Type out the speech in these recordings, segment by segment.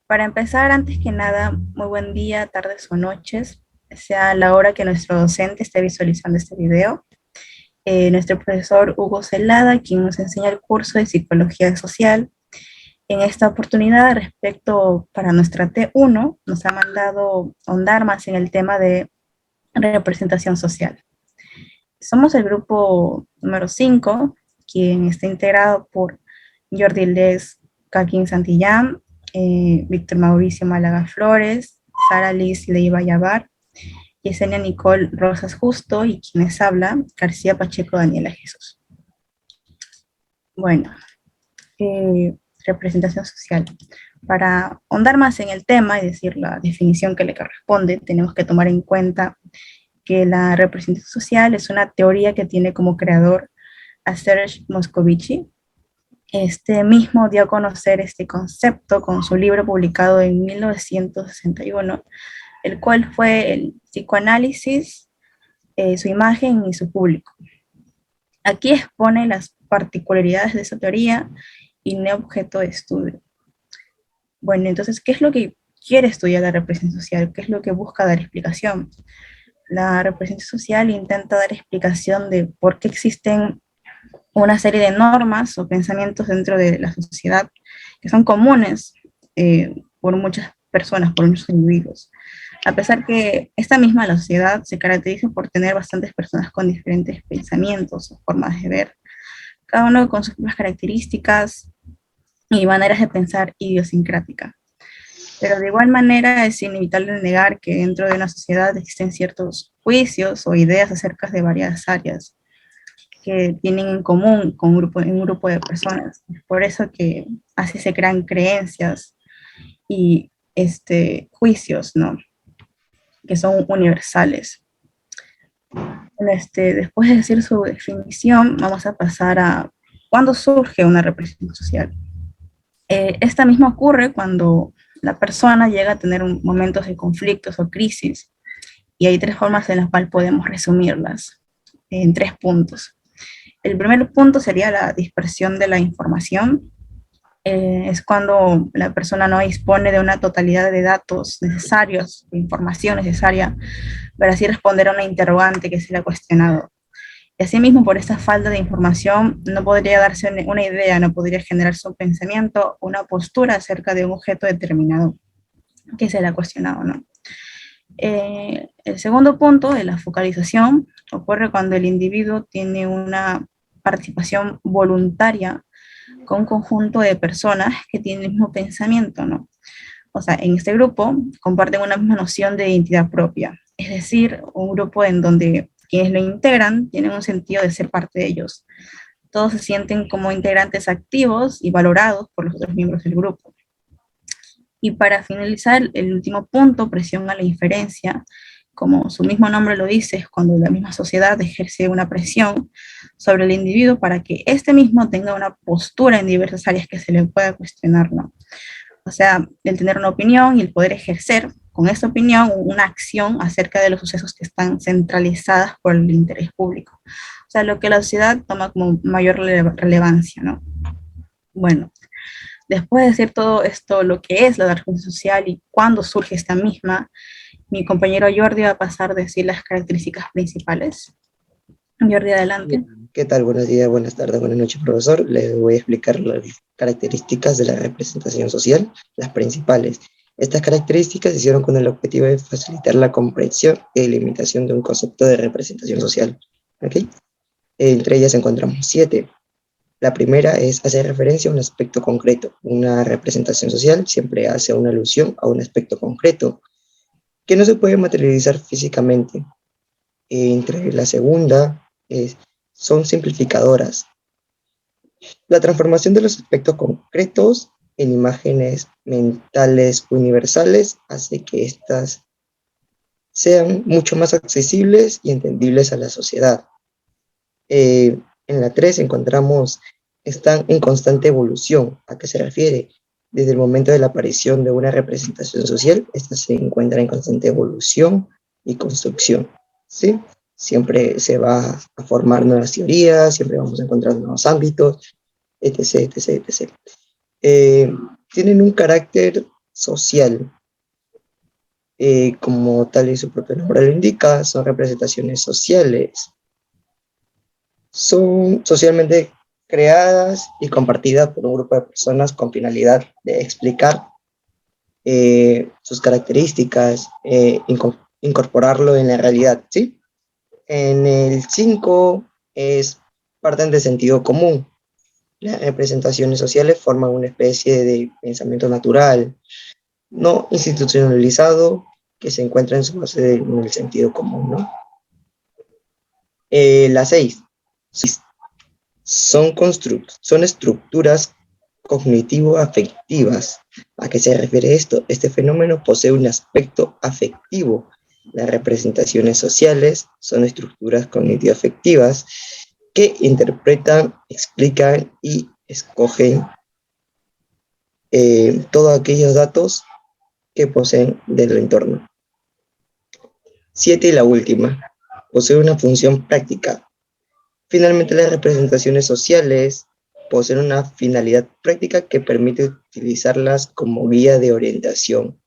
Para empezar, antes que nada, muy buen día, tardes o noches, sea la hora que nuestro docente esté visualizando este video. Nuestro profesor Hugo Celada, quien nos enseña el curso de Psicología Social, en esta oportunidad, respecto para nuestra T1, nos ha mandado ahondar más en el tema de representación social. Somos el grupo número 5, quien está integrado por Jordi Les Caquín Santillán, Víctor Mauricio Málaga Flores, Sara Liz Leiva Yavar, Yesenia Nicole Rosas Justo y quienes habla, García Pacheco Daniela Jesús. Bueno, eh, representación social. Para ahondar más en el tema y decir la definición que le corresponde, tenemos que tomar en cuenta que la representación social es una teoría que tiene como creador a Serge Moscovici. Este mismo dio a conocer este concepto con su libro publicado en 1961, el cual fue el psicoanálisis, su imagen y su público. Aquí expone las particularidades de esa teoría y no objeto de estudio. Bueno, entonces, ¿qué es lo que quiere estudiar la representación social? ¿Qué es lo que busca dar explicación? La representación social intenta dar explicación de por qué existen una serie de normas o pensamientos dentro de la sociedad que son comunes por muchas personas, por muchos individuos. A pesar que esta misma la sociedad se caracteriza por tener bastantes personas con diferentes pensamientos o formas de ver, cada uno con sus propias características y maneras de pensar idiosincráticas. Pero de igual manera es inevitable negar que dentro de una sociedad existen ciertos juicios o ideas acerca de varias áreas que tienen en común con un grupo de personas. Por eso que así se crean creencias y juicios, ¿no? Que son universales. Después de decir su definición, vamos a pasar a cuándo surge una representación social. Esta misma ocurre cuando la persona llega a tener momentos de conflictos o crisis, y hay tres formas en las cuales podemos resumirlas en tres puntos. El primer punto sería la dispersión de la información. Es cuando la persona no dispone de una totalidad de datos necesarios, de información necesaria, para así responder a una interrogante que se le ha cuestionado. Y asimismo, por esta falta de información, no podría darse una idea, no podría generarse un pensamiento, una postura acerca de un objeto determinado que se le ha cuestionado, ¿no? El segundo punto de la focalización ocurre cuando el individuo tiene una participación voluntaria con un conjunto de personas que tienen el mismo pensamiento, ¿no? O sea, en este grupo comparten una misma noción de identidad propia, es decir, un grupo en donde quienes lo integran tienen un sentido de ser parte de ellos. Todos se sienten como integrantes activos y valorados por los otros miembros del grupo. Y para finalizar, el último punto, presión a la inferencia, como su mismo nombre lo dice, es cuando la misma sociedad ejerce una presión sobre el individuo para que éste mismo tenga una postura en diversas áreas que se le pueda cuestionar, ¿no? O sea, el tener una opinión y el poder ejercer con esa opinión una acción acerca de los sucesos que están centralizadas por el interés público. O sea, lo que la sociedad toma como mayor relevancia, ¿no? Bueno, después de decir todo esto, lo que es la representación social y cuándo surge esta misma, mi compañero Jordi va a pasar a decir las características principales. Jordi, adelante. ¿Qué tal? Buenos días, buenas tardes, buenas noches, profesor. Le voy a explicar las características de la representación social, las principales. Estas características se hicieron con el objetivo de facilitar la comprensión y delimitación de un concepto de representación social. ¿Okay? Entre ellas encontramos 7. La primera es hacer referencia a un aspecto concreto. Una representación social siempre hace una alusión a un aspecto concreto que no se puede materializar físicamente. Entre la segunda son simplificadoras. La transformación de los aspectos concretos en imágenes mentales universales hace que éstas sean mucho más accesibles y entendibles a la sociedad. En la 3 encontramos, están en constante evolución. ¿A qué se refiere? Desde el momento de la aparición de una representación social, esta se encuentra en constante evolución y construcción, ¿sí? Siempre se va a formar nuevas teorías, siempre vamos a encontrar nuevos ámbitos, etc., etc., etc. Tienen un carácter social. Como tal y su propio nombre lo indica, son representaciones sociales. Son socialmente creadas y compartidas por un grupo de personas con finalidad de explicar sus características, incorporarlo en la realidad, ¿sí? En el 5 es parten de sentido común. Las representaciones sociales forman una especie de pensamiento natural, no institucionalizado, que se encuentra en su base en el sentido común, ¿no? La 6 son estructuras cognitivo-afectivas. ¿A qué se refiere esto? Este fenómeno posee un aspecto afectivo. Las representaciones sociales son estructuras cognitivo-afectivas que interpretan, explican y escogen todos aquellos datos que poseen del entorno. 7 y la última, posee una función práctica. Finalmente, las representaciones sociales poseen una finalidad práctica que permite utilizarlas como guía de orientación.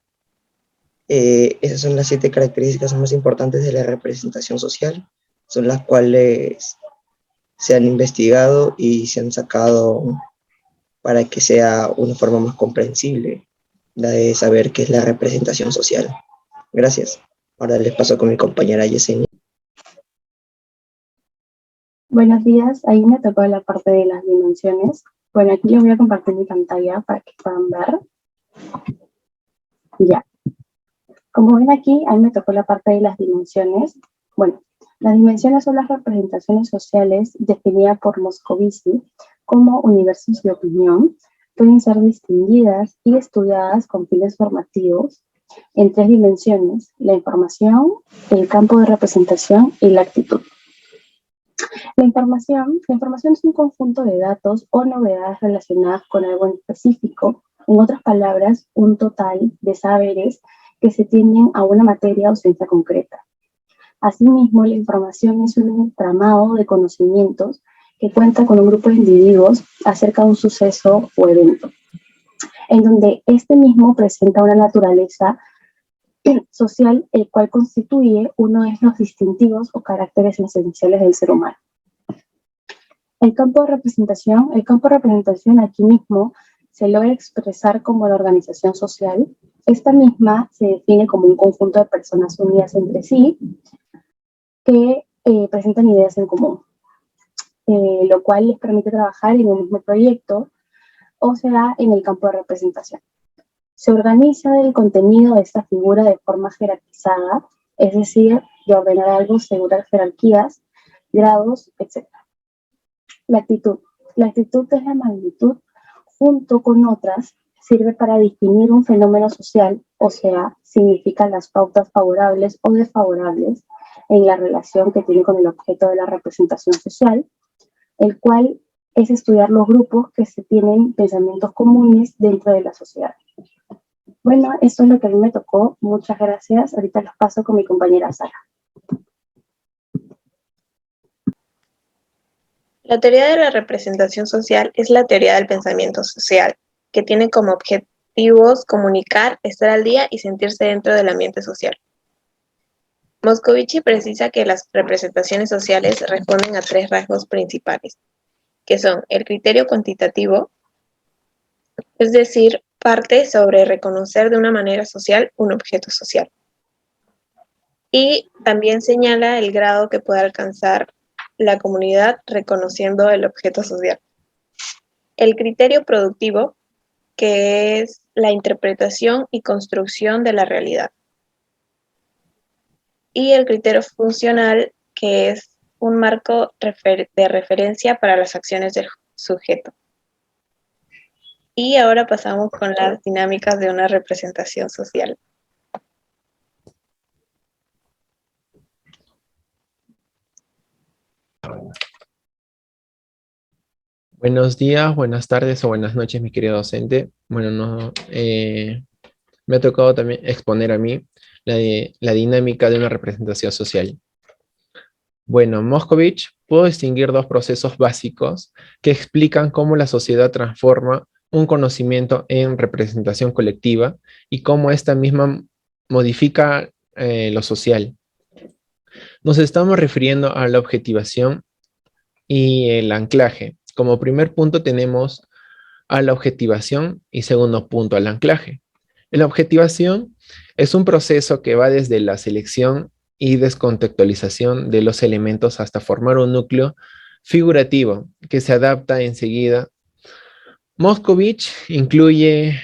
Esas son las 7 características más importantes de la representación social, son las cuales se han investigado y se han sacado para que sea una forma más comprensible la de saber qué es la representación social. Gracias. Ahora les paso con mi compañera Yesenia. Buenos días, ahí me tocó la parte de las dimensiones. Bueno, aquí les voy a compartir mi pantalla para que puedan ver. Ya. Como ven aquí, ahí me tocó la parte de las dimensiones. Bueno, las dimensiones son las representaciones sociales definidas por Moscovici como universos de opinión. Pueden ser distinguidas y estudiadas con fines formativos en 3 dimensiones: la información, el campo de representación y la actitud. La información es un conjunto de datos o novedades relacionadas con algo en específico. En otras palabras, un total de saberes que se tienen a una materia o ciencia concreta. Asimismo, la información es un entramado de conocimientos que cuenta con un grupo de individuos acerca de un suceso o evento, en donde este mismo presenta una naturaleza social, el cual constituye uno de los distintivos o caracteres esenciales del ser humano. El campo de representación aquí mismo se logra expresar como la organización social. Esta misma se define como un conjunto de personas unidas entre sí que presentan ideas en común, lo cual les permite trabajar en un mismo proyecto o se da en el campo de representación. Se organiza el contenido de esta figura de forma jerarquizada, es decir, de ordenar algo según las jerarquías, grados, etc. La actitud. La actitud es la magnitud, junto con otras, sirve para definir un fenómeno social, o sea, significa las pautas favorables o desfavorables en la relación que tiene con el objeto de la representación social, el cual es estudiar los grupos que se tienen pensamientos comunes dentro de la sociedad. Bueno, eso es lo que a mí me tocó. Muchas gracias. Ahorita los paso con mi compañera Sara. La teoría de la representación social es la teoría del pensamiento social, que tiene como objetivos comunicar, estar al día y sentirse dentro del ambiente social. Moscovici precisa que las representaciones sociales responden a 3 rasgos principales, que son el criterio cuantitativo, es decir, parte sobre reconocer de una manera social un objeto social. Y también señala el grado que puede alcanzar la comunidad reconociendo el objeto social. El criterio productivo, que es la interpretación y construcción de la realidad. Y el criterio funcional, que es un marco de referencia para las acciones del sujeto. Y ahora pasamos con las dinámicas de una representación social. Buenos días, buenas tardes o buenas noches, mi querido docente. Bueno, me ha tocado también exponer a mí la dinámica de una representación social. Bueno, Moscovich pudo distinguir 2 procesos básicos que explican cómo la sociedad transforma un conocimiento en representación colectiva y cómo esta misma modifica lo social. Nos estamos refiriendo a la objetivación y el anclaje. Como primer punto tenemos a la objetivación y segundo punto al anclaje. La objetivación es un proceso que va desde la selección y descontextualización de los elementos hasta formar un núcleo figurativo que se adapta enseguida. Moscovich incluye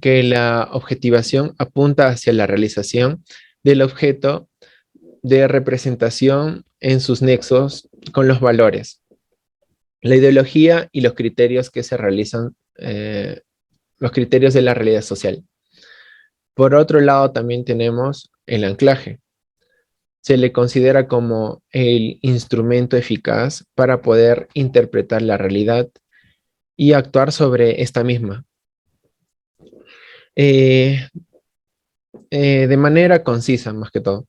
que la objetivación apunta hacia la realización del objeto de representación en sus nexos con los valores, la ideología y los criterios que se realizan, los criterios de la realidad social. Por otro lado, también tenemos el anclaje. Se le considera como el instrumento eficaz para poder interpretar la realidad y actuar sobre esta misma. De manera concisa, más que todo.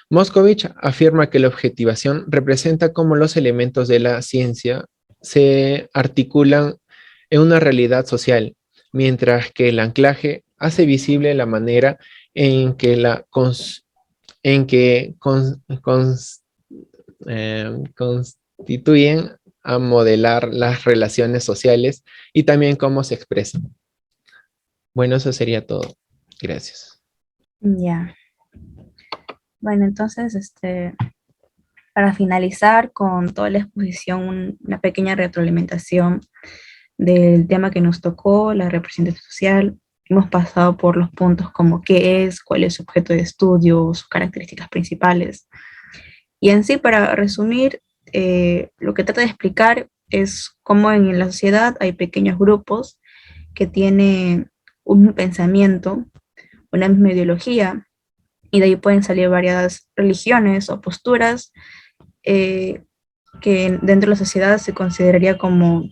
Moscovich afirma que la objetivación representa cómo los elementos de la ciencia se articulan en una realidad social, mientras que el anclaje hace visible la manera en que constituyen a modelar las relaciones sociales y también cómo se expresan. Bueno, eso sería todo. Gracias. Ya. Bueno, entonces, para finalizar con toda la exposición, una pequeña retroalimentación del tema que nos tocó, la representación social. Hemos pasado por los puntos como qué es, cuál es su objeto de estudio, sus características principales. Y en sí, para resumir, lo que trata de explicar es cómo en la sociedad hay pequeños grupos que tienen un pensamiento, una misma ideología, y de ahí pueden salir varias religiones o posturas que dentro de la sociedad se consideraría como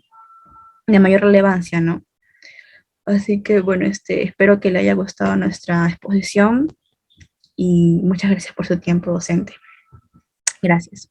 de mayor relevancia, ¿no? Así que, bueno, espero que le haya gustado nuestra exposición y muchas gracias por su tiempo, docente. Gracias.